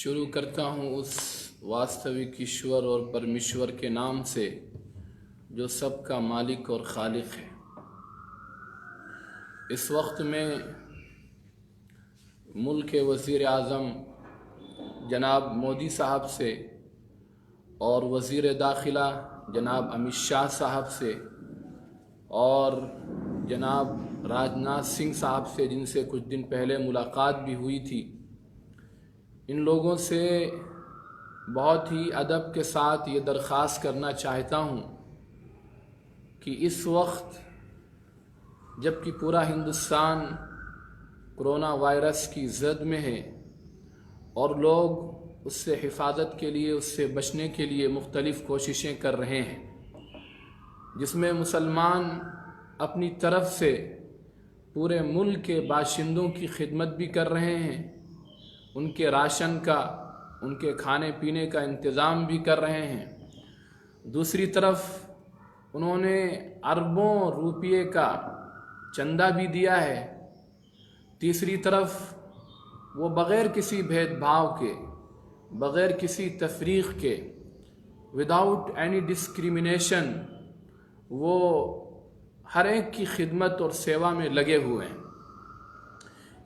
شروع کرتا ہوں اس واستوک ایشور اور پرمیشور کے نام سے جو سب کا مالک اور خالق ہے۔ اس وقت میں ملک وزیر اعظم جناب مودی صاحب سے اور وزیر داخلہ جناب امت شاہ صاحب سے اور جناب راجناتھ سنگھ صاحب سے، جن سے کچھ دن پہلے ملاقات بھی ہوئی تھی، ان لوگوں سے بہت ہی ادب کے ساتھ یہ درخواست کرنا چاہتا ہوں کہ اس وقت جب کہ پورا ہندوستان کرونا وائرس کی زد میں ہے اور لوگ اس سے حفاظت کے لیے، اس سے بچنے کے لیے مختلف کوششیں کر رہے ہیں، جس میں مسلمان اپنی طرف سے پورے ملک کے باشندوں کی خدمت بھی کر رہے ہیں، ان کے راشن کا، ان کے کھانے پینے کا انتظام بھی کر رہے ہیں۔ دوسری طرف انہوں نے اربوں روپیے کا چندہ بھی دیا ہے۔ تیسری طرف وہ بغیر کسی بھید بھاؤ کے، بغیر کسی تفریق کے، وداؤٹ اینی ڈسکریمنیشن، وہ ہر ایک کی خدمت اور سیوا میں لگے ہوئے ہیں۔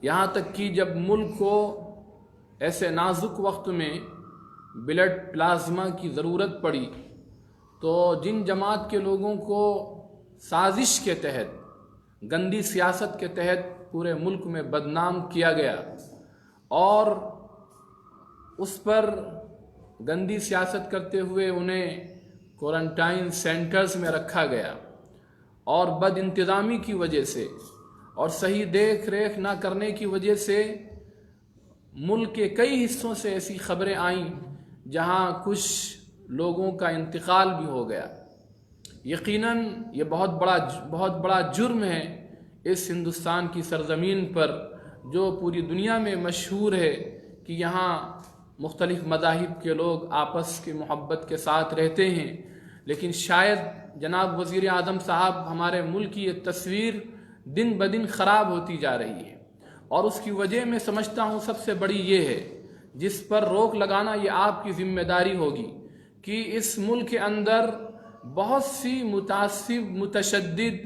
یہاں تک کہ جب ملک کو ایسے نازک وقت میں بلڈ پلازما کی ضرورت پڑی تو جن جماعت کے لوگوں کو سازش کے تحت، گندی سیاست کے تحت پورے ملک میں بدنام کیا گیا اور اس پر گندی سیاست کرتے ہوئے انہیں کوارنٹائن سینٹرز میں رکھا گیا، اور بد انتظامی کی وجہ سے اور صحیح دیکھ ریکھ نہ کرنے کی وجہ سے ملک کے کئی حصوں سے ایسی خبریں آئیں جہاں کچھ لوگوں کا انتقال بھی ہو گیا۔ یقیناً یہ بہت بڑا جرم ہے اس ہندوستان کی سرزمین پر، جو پوری دنیا میں مشہور ہے کہ یہاں مختلف مذاہب کے لوگ آپس کی محبت کے ساتھ رہتے ہیں، لیکن شاید جناب وزیر اعظم صاحب ہمارے ملک کی یہ تصویر دن بدن خراب ہوتی جا رہی ہے، اور اس کی وجہ میں سمجھتا ہوں سب سے بڑی یہ ہے، جس پر روک لگانا یہ آپ کی ذمہ داری ہوگی، کہ اس ملک کے اندر بہت سی متعصب، متشدد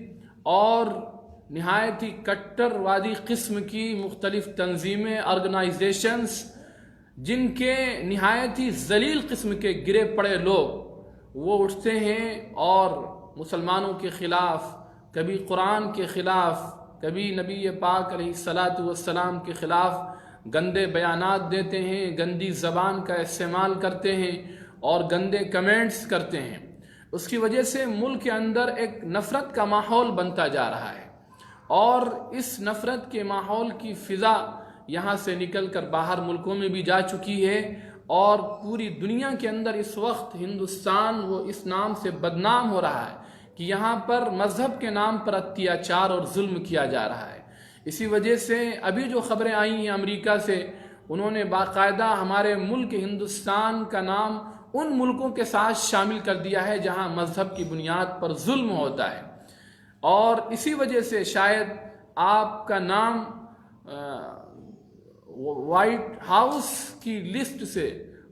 اور نہایت ہی کٹر وادی قسم کی مختلف تنظیمیں، آرگنائزیشنز، جن کے نہایت ہی ذلیل قسم کے گرے پڑے لوگ وہ اٹھتے ہیں اور مسلمانوں کے خلاف، کبھی قرآن کے خلاف، کبھی نبی پاک علیہ الصلاۃ والسلام کے خلاف گندے بیانات دیتے ہیں، گندی زبان کا استعمال کرتے ہیں اور گندے کمنٹس کرتے ہیں۔ اس کی وجہ سے ملک کے اندر ایک نفرت کا ماحول بنتا جا رہا ہے، اور اس نفرت کے ماحول کی فضا یہاں سے نکل کر باہر ملکوں میں بھی جا چکی ہے، اور پوری دنیا کے اندر اس وقت ہندوستان وہ اس نام سے بدنام ہو رہا ہے کہ یہاں پر مذہب کے نام پر اتیاچار اور ظلم کیا جا رہا ہے۔ اسی وجہ سے ابھی جو خبریں آئی ہیں امریکہ سے، انہوں نے باقاعدہ ہمارے ملک ہندوستان کا نام ان ملکوں کے ساتھ شامل کر دیا ہے جہاں مذہب کی بنیاد پر ظلم ہوتا ہے، اور اسی وجہ سے شاید آپ کا نام وائٹ ہاؤس کی لسٹ سے،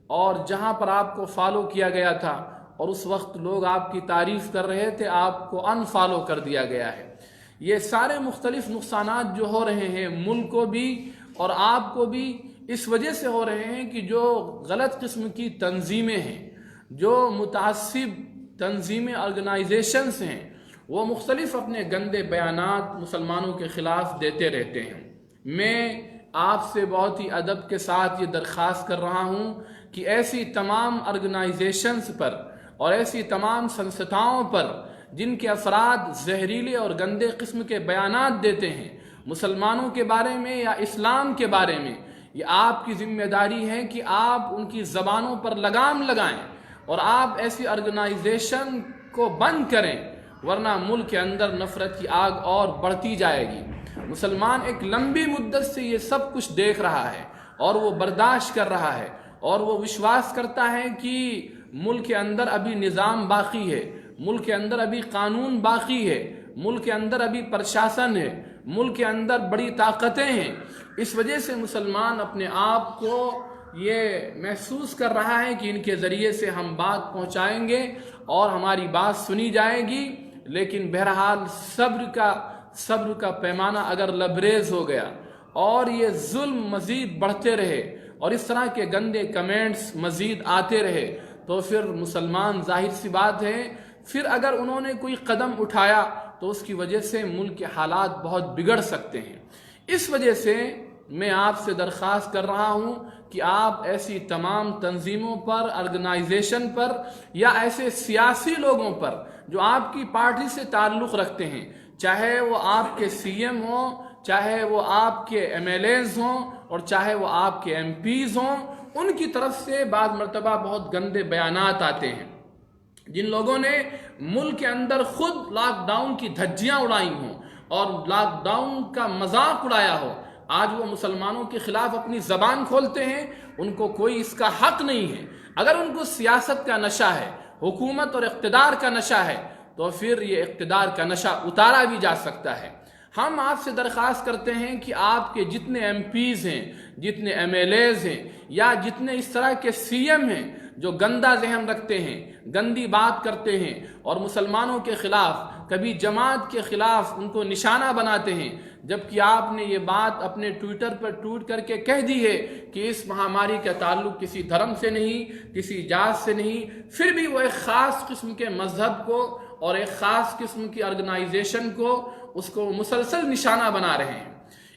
اور جہاں پر آپ کو فالو کیا گیا تھا اور اس وقت لوگ آپ کی تعریف کر رہے تھے، آپ کو ان فالو کر دیا گیا ہے۔ یہ سارے مختلف نقصانات جو ہو رہے ہیں ملک کو بھی اور آپ کو بھی، اس وجہ سے ہو رہے ہیں کہ جو غلط قسم کی تنظیمیں ہیں، جو متعصب تنظیمیں، آرگنائزیشنز ہیں، وہ مختلف اپنے گندے بیانات مسلمانوں کے خلاف دیتے رہتے ہیں۔ میں آپ سے بہت ہی ادب کے ساتھ یہ درخواست کر رہا ہوں کہ ایسی تمام آرگنائزیشنز پر اور ایسی تمام سنستھاؤں پر جن کے افراد زہریلے اور گندے قسم کے بیانات دیتے ہیں مسلمانوں کے بارے میں یا اسلام کے بارے میں، یہ آپ کی ذمہ داری ہے کہ آپ ان کی زبانوں پر لگام لگائیں اور آپ ایسی آرگنائزیشن کو بند کریں، ورنہ ملک کے اندر نفرت کی آگ اور بڑھتی جائے گی۔ مسلمان ایک لمبی مدت سے یہ سب کچھ دیکھ رہا ہے اور وہ برداشت کر رہا ہے، اور وہ وشواس کرتا ہے کہ ملک کے اندر ابھی نظام باقی ہے، ملک کے اندر ابھی قانون باقی ہے، ملک کے اندر ابھی پرشاسن ہے، ملک کے اندر بڑی طاقتیں ہیں۔ اس وجہ سے مسلمان اپنے آپ کو یہ محسوس کر رہا ہے کہ ان کے ذریعے سے ہم بات پہنچائیں گے اور ہماری بات سنی جائے گی، لیکن بہرحال صبر کا پیمانہ اگر لبریز ہو گیا اور یہ ظلم مزید بڑھتے رہے اور اس طرح کے گندے کمنٹس مزید آتے رہے تو پھر مسلمان، ظاہر سی بات ہے، پھر اگر انہوں نے کوئی قدم اٹھایا تو اس کی وجہ سے ملک کے حالات بہت بگڑ سکتے ہیں۔ اس وجہ سے میں آپ سے درخواست کر رہا ہوں کہ آپ ایسی تمام تنظیموں پر، آرگنائزیشن پر یا ایسے سیاسی لوگوں پر جو آپ کی پارٹی سے تعلق رکھتے ہیں، چاہے وہ آپ کے سی ایم ہوں، چاہے وہ آپ کے ایم ایل ایز ہوں اور چاہے وہ آپ کے ایم پیز ہوں، ان کی طرف سے بعض مرتبہ بہت گندے بیانات آتے ہیں۔ جن لوگوں نے ملک کے اندر خود لاک ڈاؤن کی دھجیاں اڑائی ہوں اور لاک ڈاؤن کا مذاق اڑایا ہو، آج وہ مسلمانوں کے خلاف اپنی زبان کھولتے ہیں، ان کو کوئی اس کا حق نہیں ہے۔ اگر ان کو سیاست کا نشہ ہے، حکومت اور اقتدار کا نشہ ہے، تو پھر یہ اقتدار کا نشہ اتارا بھی جا سکتا ہے۔ ہم آپ سے درخواست کرتے ہیں کہ آپ کے جتنے ایم پیز ہیں، جتنے ایم ایل ایز ہیں یا جتنے اس طرح کے سی ایم ہیں جو گندا ذہن رکھتے ہیں، گندی بات کرتے ہیں اور مسلمانوں کے خلاف، کبھی جماعت کے خلاف ان کو نشانہ بناتے ہیں، جبکہ آپ نے یہ بات اپنے ٹویٹر پر ٹویٹ کر کے کہہ دی ہے کہ اس مہاماری کا تعلق کسی دھرم سے نہیں، کسی ذات سے نہیں، پھر بھی وہ ایک خاص قسم کے مذہب کو اور ایک خاص قسم کی آرگنائزیشن کو، اس کو مسلسل نشانہ بنا رہے ہیں۔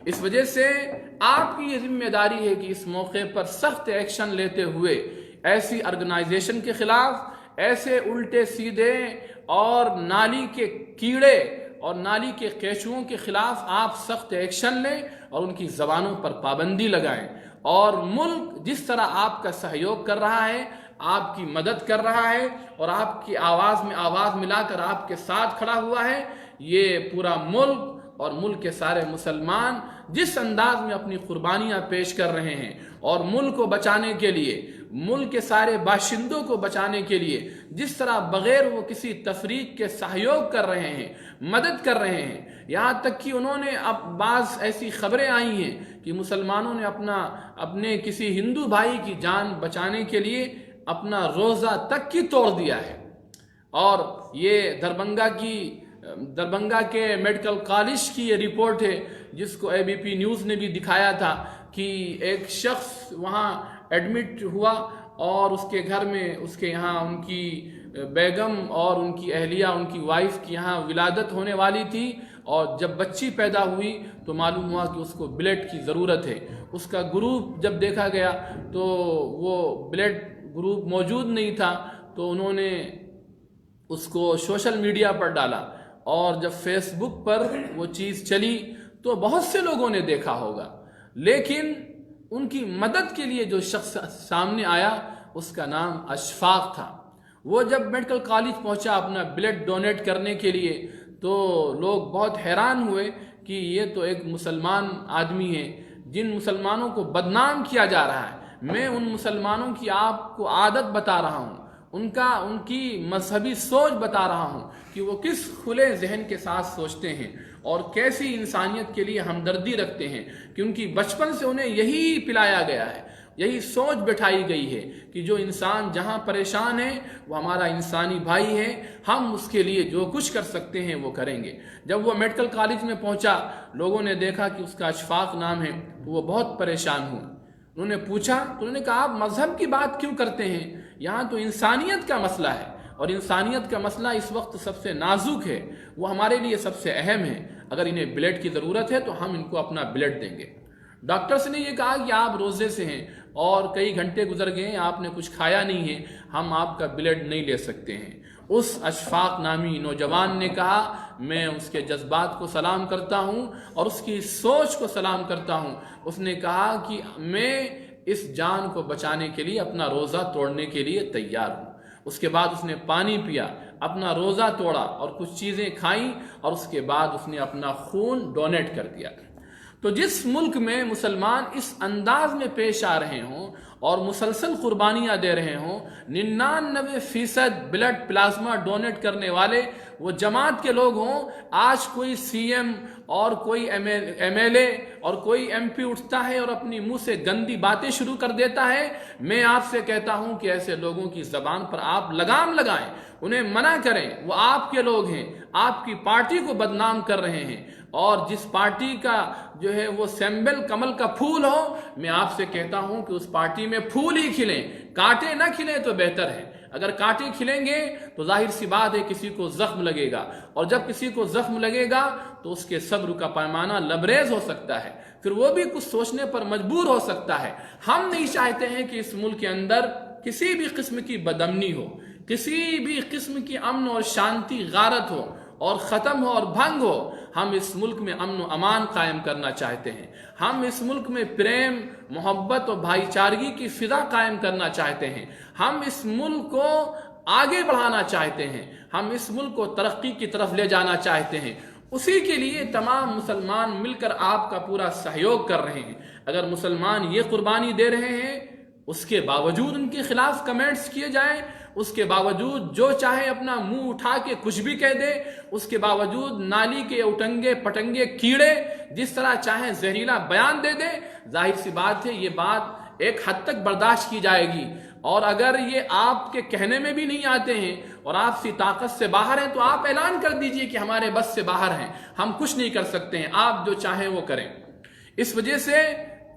اس وجہ سے آپ کی یہ ذمہ داری ہے کہ اس موقع پر سخت ایکشن لیتے ہوئے ایسی آرگنائزیشن کے خلاف، ایسے الٹے سیدھے اور نالی کے کیڑے اور نالی کے کیچوؤں کے خلاف آپ سخت ایکشن لیں اور ان کی زبانوں پر پابندی لگائیں، اور ملک جس طرح آپ کا سہیوگ کر رہا ہے، آپ کی مدد کر رہا ہے اور آپ کی آواز میں آواز ملا کر آپ کے ساتھ کھڑا ہوا ہے، یہ پورا ملک اور ملک کے سارے مسلمان جس انداز میں اپنی قربانیاں پیش کر رہے ہیں اور ملک کو بچانے کے لیے، ملک کے سارے باشندوں کو بچانے کے لیے جس طرح بغیر وہ کسی تفریق کے سہیوگ کر رہے ہیں، مدد کر رہے ہیں، یہاں تک کہ انہوں نے اب بعض ایسی خبریں آئی ہیں کہ مسلمانوں نے اپنے کسی ہندو بھائی کی جان بچانے کے لیے اپنا روزہ تک کی توڑ دیا ہے۔ اور یہ دربھنگہ کے میڈیکل کالج کی یہ رپورٹ ہے جس کو اے بی پی نیوز نے بھی دکھایا تھا کہ ایک شخص وہاں ایڈمٹ ہوا اور اس کے گھر میں، اس کے یہاں ان کی بیگم اور ان کی اہلیہ، ان کی وائف کی یہاں ولادت ہونے والی تھی، اور جب بچی پیدا ہوئی تو معلوم ہوا کہ اس کو بلڈ کی ضرورت ہے۔ اس کا گروپ جب دیکھا گیا تو وہ بلڈ گروپ موجود نہیں تھا، تو انہوں نے اس کو سوشل میڈیا پر ڈالا، اور جب فیس بک پر وہ چیز چلی تو بہت سے لوگوں نے دیکھا ہوگا، لیکن ان کی مدد کے لیے جو شخص سامنے آیا اس کا نام اشفاق تھا۔ وہ جب میڈیکل کالج پہنچا اپنا بلڈ ڈونیٹ کرنے کے لیے تو لوگ بہت حیران ہوئے کہ یہ تو ایک مسلمان آدمی ہے۔ جن مسلمانوں کو بدنام کیا جا رہا ہے، میں ان مسلمانوں کی آپ کو عادت بتا رہا ہوں، ان کی مذہبی سوچ بتا رہا ہوں کہ وہ کس کھلے ذہن کے ساتھ سوچتے ہیں اور کیسی انسانیت کے لیے ہمدردی رکھتے ہیں، کہ ان کی بچپن سے انہیں یہی پلایا گیا ہے، یہی سوچ بٹھائی گئی ہے کہ جو انسان جہاں پریشان ہے وہ ہمارا انسانی بھائی ہے، ہم اس کے لیے جو کچھ کر سکتے ہیں وہ کریں گے۔ جب وہ میڈیکل کالج میں پہنچا، لوگوں نے دیکھا کہ اس کا اشفاق نام ہے، تو وہ بہت پریشان ہوئے۔ انہوں نے پوچھا تو انہوں نے کہا، آپ مذہب کی بات کیوں کرتے ہیں؟ یہاں تو انسانیت کا مسئلہ ہے، اور انسانیت کا مسئلہ اس وقت سب سے نازک ہے، وہ ہمارے لیے سب سے اہم ہے۔ اگر انہیں بلڈ کی ضرورت ہے تو ہم ان کو اپنا بلڈ دیں گے۔ ڈاکٹرز نے یہ کہا کہ آپ روزے سے ہیں اور کئی گھنٹے گزر گئے ہیں، آپ نے کچھ کھایا نہیں ہے، ہم آپ کا بلڈ نہیں لے سکتے ہیں۔ اس اشفاق نامی نوجوان نے کہا، میں اس کے جذبات کو سلام کرتا ہوں اور اس کی سوچ کو سلام کرتا ہوں۔ اس نے کہا کہ میں اس جان کو بچانے کے لیے اپنا روزہ توڑنے کے لیے تیار ہوں۔ اس کے بعد اس نے پانی پیا، اپنا روزہ توڑا اور کچھ چیزیں کھائیں، اور اس کے بعد اس نے اپنا خون ڈونیٹ کر دیا۔ تو جس ملک میں مسلمان اس انداز میں پیش آ رہے ہوں اور مسلسل قربانیاں دے رہے ہوں، 99% بلڈ پلازما ڈونیٹ کرنے والے وہ جماعت کے لوگ ہوں۔ آج کوئی سی ایم اور کوئی ایم ایل اے اور کوئی ایم پی اٹھتا ہے اور اپنی منہ سے گندی باتیں شروع کر دیتا ہے، میں آپ سے کہتا ہوں کہ ایسے لوگوں کی زبان پر آپ لگام لگائیں، انہیں منع کریں، وہ آپ کے لوگ ہیں، آپ کی پارٹی کو بدنام کر رہے ہیں، اور جس پارٹی کا جو ہے وہ سیمبل کمل کا پھول ہو، میں آپ سے کہتا ہوں کہ اس پارٹی میں پھول ہی کھلیں، کانٹے نہ کھلیں تو بہتر ہے۔ اگر کانٹے کھلیں گے تو ظاہر سی بات ہے کسی کو زخم لگے گا، اور جب کسی کو زخم لگے گا تو اس کے صبر کا پیمانہ لبریز ہو سکتا ہے، پھر وہ بھی کچھ سوچنے پر مجبور ہو سکتا ہے۔ ہم نہیں چاہتے ہیں کہ اس ملک کے اندر کسی بھی قسم کی بدامنی ہو، کسی بھی قسم کی امن اور شانتی غارت ہو اور ختم ہو اور بھنگ ہو۔ ہم اس ملک میں امن و امان قائم کرنا چاہتے ہیں، ہم اس ملک میں پریم، محبت اور بھائی چارگی کی فضا قائم کرنا چاہتے ہیں، ہم اس ملک کو آگے بڑھانا چاہتے ہیں، ہم اس ملک کو ترقی کی طرف لے جانا چاہتے ہیں۔ اسی کے لیے تمام مسلمان مل کر آپ کا پورا سہیوگ کر رہے ہیں۔ اگر مسلمان یہ قربانی دے رہے ہیں، اس کے باوجود ان کے خلاف کمنٹس کیے جائیں، اس کے باوجود جو چاہے اپنا منہ اٹھا کے کچھ بھی کہہ دے، اس کے باوجود نالی کے اٹنگے پٹنگے کیڑے جس طرح چاہیں زہریلا بیان دے دے، ظاہر سی بات ہے یہ بات ایک حد تک برداشت کی جائے گی۔ اور اگر یہ آپ کے کہنے میں بھی نہیں آتے ہیں اور آپ سی طاقت سے باہر ہیں تو آپ اعلان کر دیجئے کہ ہمارے بس سے باہر ہیں، ہم کچھ نہیں کر سکتے ہیں، آپ جو چاہیں وہ کریں۔ اس وجہ سے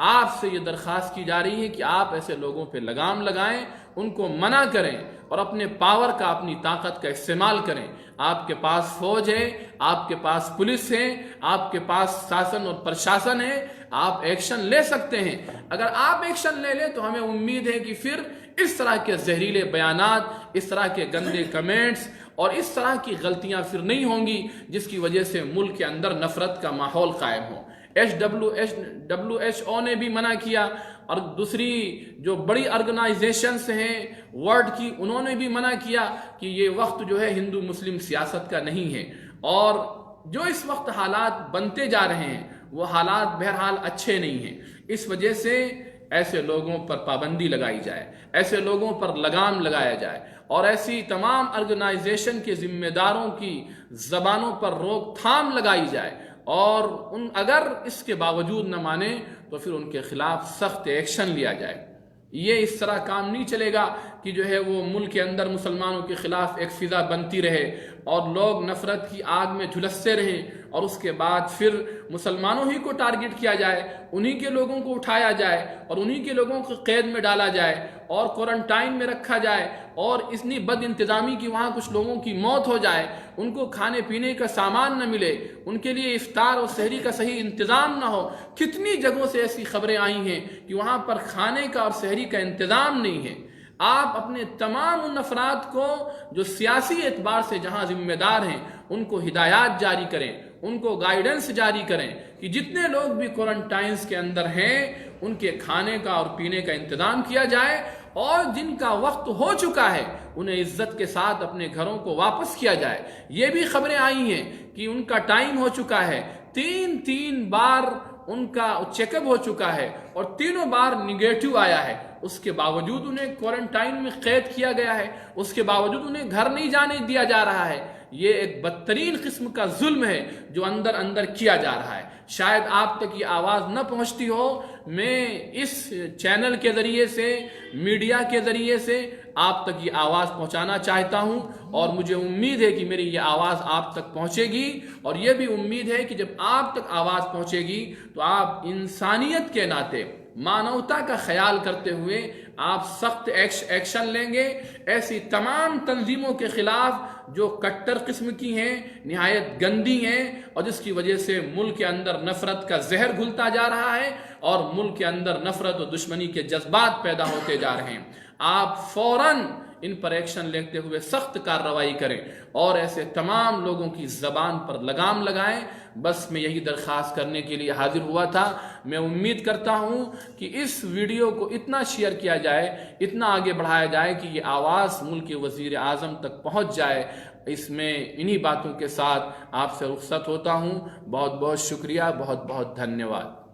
آپ سے یہ درخواست کی جا رہی ہے کہ آپ ایسے لوگوں پہ لگام لگائیں، ان کو منع کریں اور اپنے پاور کا، اپنی طاقت کا استعمال کریں۔ آپ کے پاس فوج ہے، آپ کے پاس پولیس ہے، آپ کے پاس شاسن اور پرشاسن ہے، آپ ایکشن لے سکتے ہیں۔ اگر آپ ایکشن لے لیں تو ہمیں امید ہے کہ پھر اس طرح کے زہریلے بیانات، اس طرح کے گندے کمنٹس اور اس طرح کی غلطیاں پھر نہیں ہوں گی جس کی وجہ سے ملک کے اندر نفرت کا ماحول قائم ہو۔ WHO نے بھی منع کیا، اور دوسری جو بڑی آرگنائزیشنز ہیں ورلڈ کی، انہوں نے بھی منع کیا کہ یہ وقت جو ہے ہندو مسلم سیاست کا نہیں ہے، اور جو اس وقت حالات بنتے جا رہے ہیں وہ حالات بہرحال اچھے نہیں ہیں۔ اس وجہ سے ایسے لوگوں پر پابندی لگائی جائے، ایسے لوگوں پر لگام لگایا جائے، اور ایسی تمام آرگنائزیشن کے ذمہ داروں کی زبانوں پر روک تھام لگائی جائے، اور اگر اس کے باوجود نہ مانے تو پھر ان کے خلاف سخت ایکشن لیا جائے۔ یہ اس طرح کام نہیں چلے گا کہ جو ہے وہ ملک کے اندر مسلمانوں کے خلاف ایک فضا بنتی رہے اور لوگ نفرت کی آگ میں جھلستے رہیں، اور اس کے بعد پھر مسلمانوں ہی کو ٹارگٹ کیا جائے، انہی کے لوگوں کو اٹھایا جائے اور انہی کے لوگوں کو قید میں ڈالا جائے اور کوارنٹائن میں رکھا جائے، اور اتنی بد انتظامی کی وہاں کچھ لوگوں کی موت ہو جائے، ان کو کھانے پینے کا سامان نہ ملے، ان کے لیے افطار اور سحری کا صحیح انتظام نہ ہو۔ کتنی جگہوں سے ایسی خبریں آئی ہیں کہ وہاں پر کھانے کا اور سحری کا انتظام نہیں ہے۔ آپ اپنے تمام ان افراد کو جو سیاسی اعتبار سے جہاں ذمہ دار ہیں ان کو ہدایات جاری کریں، ان کو گائیڈنس جاری کریں کہ جتنے لوگ بھی کوارنٹائنز کے اندر ہیں ان کے کھانے کا اور پینے کا انتظام کیا جائے، اور جن کا وقت ہو چکا ہے انہیں عزت کے ساتھ اپنے گھروں کو واپس کیا جائے۔ یہ بھی خبریں آئی ہیں کہ ان کا ٹائم ہو چکا ہے، تین بار ان کا چیک اپ ہو چکا ہے اور تینوں بار نگیٹو آیا ہے، اس کے باوجود انہیں کوارنٹائن میں قید کیا گیا ہے، اس کے باوجود انہیں گھر نہیں جانے دیا جا رہا ہے۔ یہ ایک بدترین قسم کا ظلم ہے جو اندر کیا جا رہا ہے۔ شاید آپ تک یہ آواز نہ پہنچتی ہو، میں اس چینل کے ذریعے سے، میڈیا کے ذریعے سے آپ تک یہ آواز پہنچانا چاہتا ہوں، اور مجھے امید ہے کہ میری یہ آواز آپ تک پہنچے گی، اور یہ بھی امید ہے کہ جب آپ تک آواز پہنچے گی تو آپ انسانیت کے ناطے، مانوتا کا خیال کرتے ہوئے آپ سخت ایکشن لیں گے ایسی تمام تنظیموں کے خلاف جو کٹر قسم کی ہیں، نہایت گندی ہیں، اور جس کی وجہ سے ملک کے اندر نفرت کا زہر گھلتا جا رہا ہے اور ملک کے اندر نفرت و دشمنی کے جذبات پیدا ہوتے جا رہے ہیں۔ آپ فوراً ان پر ایکشن لیتے ہوئے سخت کارروائی کریں اور ایسے تمام لوگوں کی زبان پر لگام لگائیں۔ بس میں یہی درخواست کرنے کے لیے حاضر ہوا تھا۔ میں امید کرتا ہوں کہ اس ویڈیو کو اتنا شیئر کیا جائے، اتنا آگے بڑھایا جائے کہ یہ آواز ملک کے وزیر اعظم تک پہنچ جائے۔ اس میں انہی باتوں کے ساتھ آپ سے رخصت ہوتا ہوں۔ بہت بہت شکریہ، بہت بہت دھنیہ واد۔